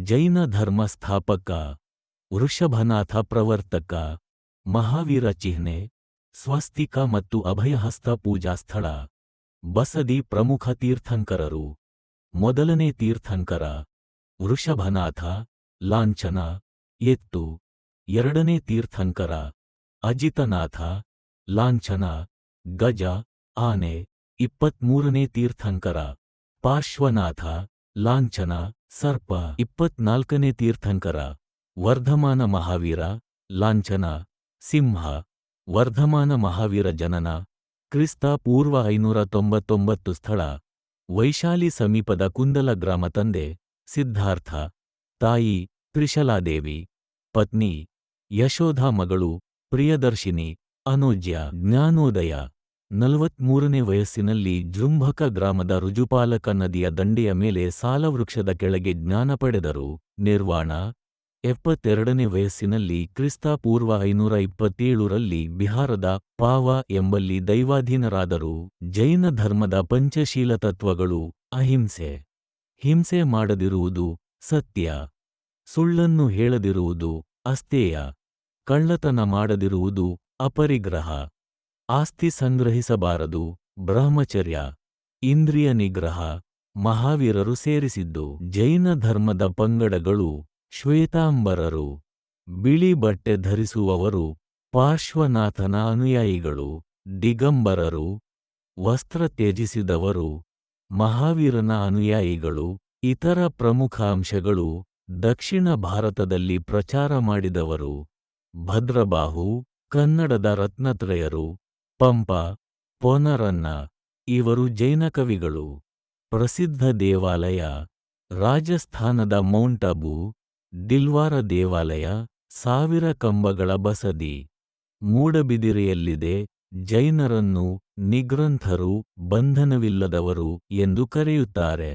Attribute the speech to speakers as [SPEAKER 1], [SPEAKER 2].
[SPEAKER 1] ಜೈನ ಧರ್ಮ ಸ್ಥಾಪಕ, ವೃಷಭನಾಥ ಪ್ರವರ್ತಕ, ಮಹಾವೀರ ಚಿಹ್ನೆ, ಸ್ವಸ್ತಿಕ ಮತ್ತು ಅಭಯಹಸ್ತ ಪೂಜಾ ಸ್ಥಳ. ಬಸದಿ ಪ್ರಮುಖ ತೀರ್ಥಂಕರರು. ಮೊದಲನೇ ತೀರ್ಥಂಕರ ವೃಷಭನಾಥ, ಲಾಂಛನ ಎತ್ತು. ಎರಡನೇ ತೀರ್ಥಂಕರ ಅಜಿತನಾಥ, ಲಾಂಛನ ಗಜ ಆನೆ. 23ನೇ ತೀರ್ಥಂಕರ ಪಾರ್ಶ್ವನಾಥ, ಲಾಂಛನ ಸರ್ಪ. 24ನೇ ತೀರ್ಥಂಕರ ವರ್ಧಮಾನ ಮಹಾವೀರ, ಲಾಂಛನ ಸಿಂಹ. ವರ್ಧಮಾನ ಮಹಾವೀರ ಜನನ ಕ್ರಿಸ್ತ ಪೂರ್ವ 599. ಸ್ಥಳ ವೈಶಾಲಿ ಸಮೀಪದ ಕುಂದಲ ಗ್ರಾಮ. ತಂದೆ ಸಿದ್ಧಾರ್ಥ, ತಾಯಿ ತ್ರಿಶಲಾದೇವಿ, ಪತ್ನಿ ಯಶೋಧ, ಮಗಳು ಪ್ರಿಯದರ್ಶಿನಿ, ಅನೋಜ್ಯ. ಜ್ಞಾನೋದಯ 43ನೇ ವಯಸ್ಸಿನಲ್ಲಿ ಜೃಂಭಕ ಗ್ರಾಮದ ರುಜುಪಾಲಕ ನದಿಯ ದಂಡೆಯ ಮೇಲೆ ಸಾಲವೃಕ್ಷದ ಕೆಳಗೆ ಜ್ಞಾನ ಪಡೆದರು. ನಿರ್ವಾಣ 72ನೇ ವಯಸ್ಸಿನಲ್ಲಿ ಕ್ರಿಸ್ತ ಪೂರ್ವ 527ರಲ್ಲಿ ಬಿಹಾರದ ಪಾವ ಎಂಬಲ್ಲಿ ದೈವಾಧೀನರಾದರು. ಜೈನ ಧರ್ಮದ ಪಂಚಶೀಲ ತತ್ವಗಳು: ಅಹಿಂಸೆ, ಹಿಂಸೆ ಮಾಡದಿರುವುದು, ಸತ್ಯ, ಸುಳ್ಳನ್ನು ಹೇಳದಿರುವುದು, ಅಸ್ತೇಯ, ಕಳ್ಳತನ ಮಾಡದಿರುವುದು, ಅಪರಿಗ್ರಹ, ಆಸ್ತಿ ಸಂಗ್ರಹಿಸಬಾರದು, ಬ್ರಹ್ಮಚರ್ಯ, ಇಂದ್ರಿಯ ನಿಗ್ರಹ. ಮಹಾವೀರರು ಸೇರಿಸಿದ್ದು: ಜೈನ ಧರ್ಮದ ಪಂಗಡಗಳು: ಶ್ವೇತಾಂಬರರು, ಬಿಳಿ ಬಟ್ಟೆ ಧರಿಸುವವರು, ಪಾರ್ಶ್ವನಾಥನ ಅನುಯಾಯಿಗಳು. ದಿಗಂಬರರು, ವಸ್ತ್ರ ತ್ಯಜಿಸಿದವರು, ಮಹಾವೀರನ ಅನುಯಾಯಿಗಳು. ಇತರ ಪ್ರಮುಖ ಅಂಶಗಳು: ದಕ್ಷಿಣ ಭಾರತದಲ್ಲಿ ಪ್ರಚಾರ ಮಾಡಿದವರು: ಭದ್ರಬಾಹು, ಕನ್ನಡದ ರತ್ನತ್ರಯರು, ಪಂಪ, ಪೊನ್ನರನ್ನ. ಇವರು ಜೈನ ಕವಿಗಳು. ಪ್ರಸಿದ್ಧ ದೇವಾಲಯ: ರಾಜಸ್ಥಾನದ ಮೌಂಟ್ ಅಬು, ದಿಲ್ವಾರ ದೇವಾಲಯ, 1000 ಕಂಬಗಳ ಬಸದಿ, ಮೂಡಬಿದಿರೆಯಲ್ಲಿದೆ. ಜೈನರನ್ನು ನಿಗ್ರಂಥರು, ಬಂಧನವಿಲ್ಲದವರು ಎಂದು ಕರೆಯುತ್ತಾರೆ.